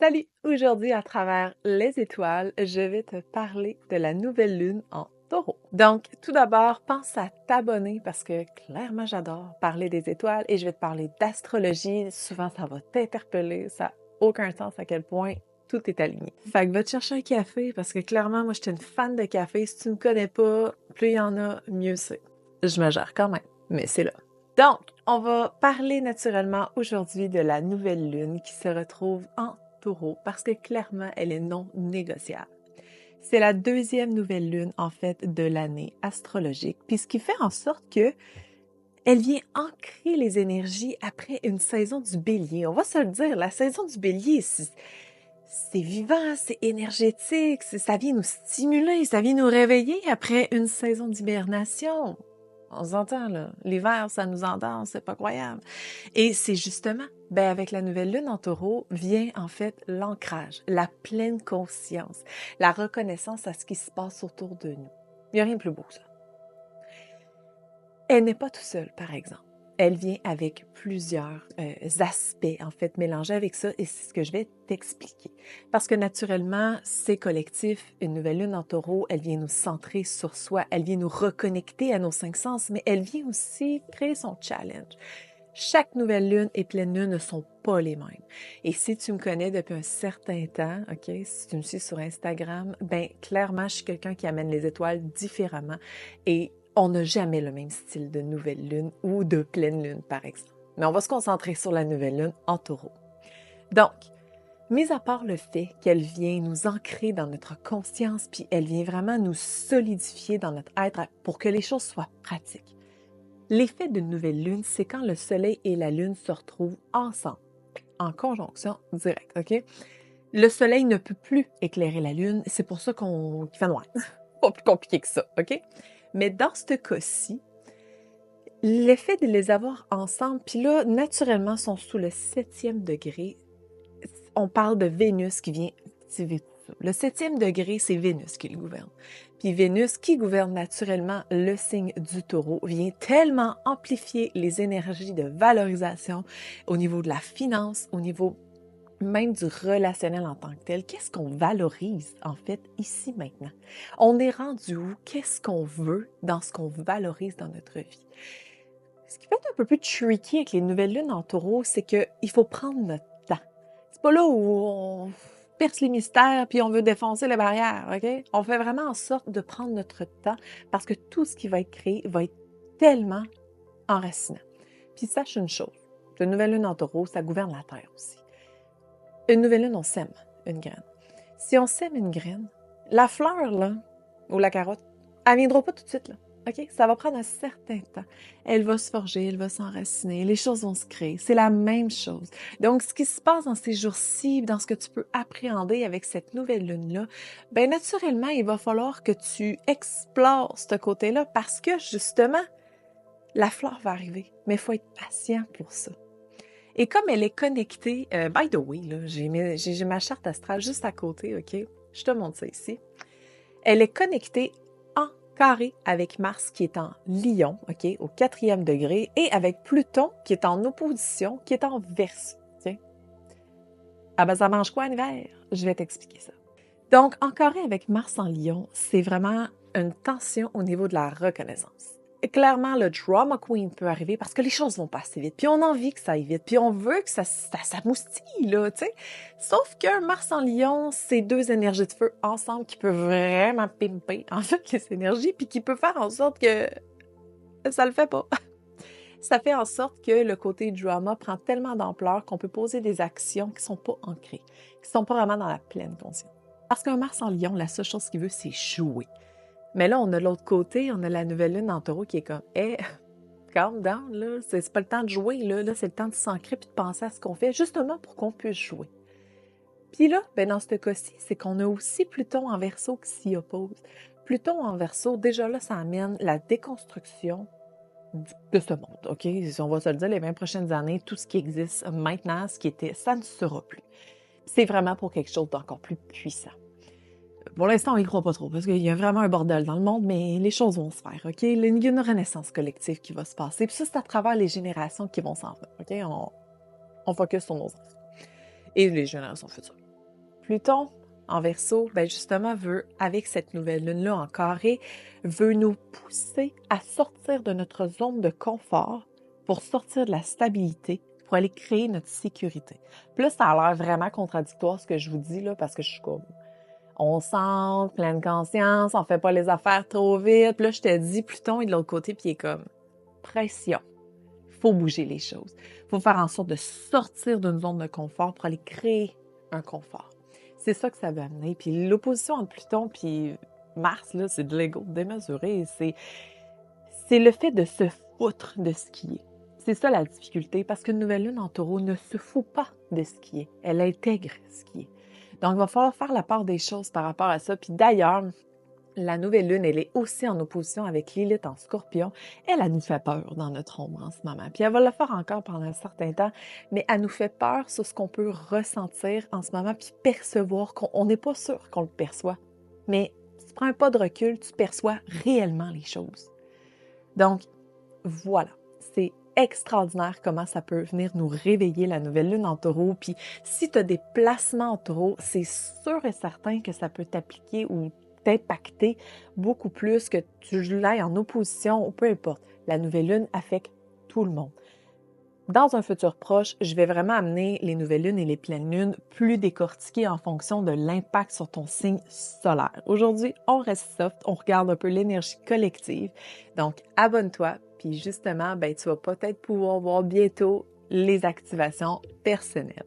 Salut! Aujourd'hui, à travers les étoiles, je vais te parler de la nouvelle lune en taureau. Donc, tout d'abord, pense à t'abonner parce que clairement, j'adore parler des étoiles et je vais te parler d'astrologie. Souvent, ça va t'interpeller. Ça n'a aucun sens à quel point tout est aligné. Fait que va te chercher un café parce que clairement, moi, j'étais une fan de café. Si tu ne me connais pas, plus il y en a, mieux c'est. Je me gère quand même, mais c'est là. Donc, on va parler naturellement aujourd'hui de la nouvelle lune qui se retrouve en taureau parce que clairement, elle est non négociable. C'est la deuxième nouvelle lune, en fait, de l'année astrologique. Puis ce qui fait en sorte que elle vient ancrer les énergies après une saison du bélier. On va se le dire, la saison du bélier, c'est vivant, c'est énergétique, ça vient nous stimuler, ça vient nous réveiller après une saison d'hibernation. On s'entend, là. L'hiver, ça nous endort, c'est pas croyable. Et c'est justement, avec la nouvelle lune en taureau, vient en fait l'ancrage, la pleine conscience, la reconnaissance à ce qui se passe autour de nous. Il n'y a rien de plus beau que ça. Elle n'est pas tout seule, par exemple. Elle vient avec plusieurs aspects, en fait, mélangés avec ça, et c'est ce que je vais t'expliquer. Parce que naturellement, c'est collectif. Une nouvelle lune en taureau, elle vient nous centrer sur soi, elle vient nous reconnecter à nos cinq sens, mais elle vient aussi créer son challenge. Chaque nouvelle lune et pleine lune ne sont pas les mêmes. Et si tu me connais depuis un certain temps, OK, si tu me suis sur Instagram, clairement, je suis quelqu'un qui amène les étoiles différemment et on n'a jamais le même style de nouvelle lune ou de pleine lune, par exemple. Mais on va se concentrer sur la nouvelle lune en taureau. Donc, mis à part le fait qu'elle vient nous ancrer dans notre conscience, puis elle vient vraiment nous solidifier dans notre être pour que les choses soient pratiques. L'effet d'une nouvelle lune, c'est quand le soleil et la lune se retrouvent ensemble, en conjonction directe, OK? Le soleil ne peut plus éclairer la lune, c'est pour ça qu'il fait noir. Pas plus compliqué que ça, OK? Mais dans ce cas-ci, l'effet de les avoir ensemble, puis là, naturellement, sont sous le 7e degré. On parle de Vénus qui vient activer tout ça. Le 7e degré, c'est Vénus qui le gouverne. Puis Vénus, qui gouverne naturellement le signe du taureau, vient tellement amplifier les énergies de valorisation au niveau de la finance, au niveau même du relationnel en tant que tel. Qu'est-ce qu'on valorise, en fait, ici, maintenant? On est rendu où? Qu'est-ce qu'on veut dans ce qu'on valorise dans notre vie? Ce qui peut être un peu plus tricky avec les nouvelles lunes en taureau, c'est qu'il faut prendre notre temps. C'est pas là où on perce les mystères puis on veut défoncer les barrières, OK? On fait vraiment en sorte de prendre notre temps parce que tout ce qui va être créé va être tellement enracinant. Puis sache une chose, une nouvelle lune en taureau, ça gouverne la Terre aussi. Une nouvelle lune, on sème une graine. Si on sème une graine, la fleur, là, ou la carotte, elle ne viendra pas tout de suite, là. OK? Ça va prendre un certain temps. Elle va se forger, elle va s'enraciner, les choses vont se créer. C'est la même chose. Donc, ce qui se passe dans ces jours-ci, dans ce que tu peux appréhender avec cette nouvelle lune-là, naturellement, il va falloir que tu explores ce côté-là parce que, justement, la fleur va arriver. Mais il faut être patient pour ça. Et comme elle est connectée, by the way, là, j'ai ma charte astrale juste à côté, OK? Je te montre ça ici. Elle est connectée en carré avec Mars qui est en Lion, OK, au 4e degré, et avec Pluton qui est en opposition, qui est en Verseau. Tiens. Ah ben ça mange quoi en hiver? Je vais t'expliquer ça. Donc, en carré avec Mars en Lion, c'est vraiment une tension au niveau de la reconnaissance. Et clairement, le drama queen peut arriver parce que les choses vont passer vite, puis on a envie que ça aille vite, puis on veut que ça moustille, là, tu sais. Sauf qu'un Mars en Lion, c'est deux énergies de feu ensemble qui peuvent vraiment pimper, en fait, les énergies, puis qui peut faire en sorte que ça le fait pas. Ça fait en sorte que le côté drama prend tellement d'ampleur qu'on peut poser des actions qui sont pas ancrées, qui sont pas vraiment dans la pleine conscience. Parce qu'un Mars en Lion, la seule chose qu'il veut, c'est jouer. Mais là, on a l'autre côté, on a la nouvelle lune en taureau qui est comme, calm down, là, c'est pas le temps de jouer, là c'est le temps de s'ancrer puis de penser à ce qu'on fait, justement pour qu'on puisse jouer. Puis là, dans ce cas-ci, c'est qu'on a aussi Pluton en Verseau qui s'y oppose. Pluton en Verseau, déjà là, ça amène la déconstruction de ce monde, OK? Si on va se le dire, les 20 prochaines années, tout ce qui existe maintenant, ce qui était, ça ne sera plus. C'est vraiment pour quelque chose d'encore plus puissant. Pour l'instant, on y croit pas trop, parce qu'il y a vraiment un bordel dans le monde, mais les choses vont se faire, OK? Il y a une renaissance collective qui va se passer, puis ça, c'est à travers les générations qui vont s'en faire, OK? On focus sur nos enfants et les générations futures. Pluton, en Verseau, ben justement, veut, avec cette nouvelle lune-là en carré, veut nous pousser à sortir de notre zone de confort pour sortir de la stabilité, pour aller créer notre sécurité. Puis là, ça a l'air vraiment contradictoire ce que je vous dis, là, parce que je suis comme, on sent, pleine conscience, on fait pas les affaires trop vite. Puis là, je te dis, Pluton est de l'autre côté, puis il est comme, pression. Faut bouger les choses. Faut faire en sorte de sortir d'une zone de confort pour aller créer un confort. C'est ça que ça veut amener. Puis l'opposition entre Pluton puis Mars, là, c'est de l'ego démesuré. C'est le fait de se foutre de ce qui est. C'est ça la difficulté, parce qu'une nouvelle lune en taureau ne se fout pas de ce qui est. Elle intègre ce qui est. Donc, il va falloir faire la part des choses par rapport à ça. Puis d'ailleurs, la nouvelle lune, elle est aussi en opposition avec Lilith en Scorpion. Elle nous fait peur dans notre ombre en ce moment. Puis elle va le faire encore pendant un certain temps, mais elle nous fait peur sur ce qu'on peut ressentir en ce moment, puis percevoir qu'on n'est pas sûr qu'on le perçoit. Mais si tu prends un pas de recul, tu perçois réellement les choses. Donc, voilà, c'est extraordinaire comment ça peut venir nous réveiller la nouvelle lune en taureau. Puis si tu as des placements en taureau, c'est sûr et certain que ça peut t'appliquer ou t'impacter beaucoup plus que tu l'ailles en opposition ou peu importe. La nouvelle lune affecte tout le monde. Dans un futur proche, je vais vraiment amener les nouvelles lunes et les pleines lunes plus décortiquées en fonction de l'impact sur ton signe solaire. Aujourd'hui, on reste soft, on regarde un peu l'énergie collective. Donc, abonne-toi, puis justement, tu vas peut-être pouvoir voir bientôt les activations personnelles.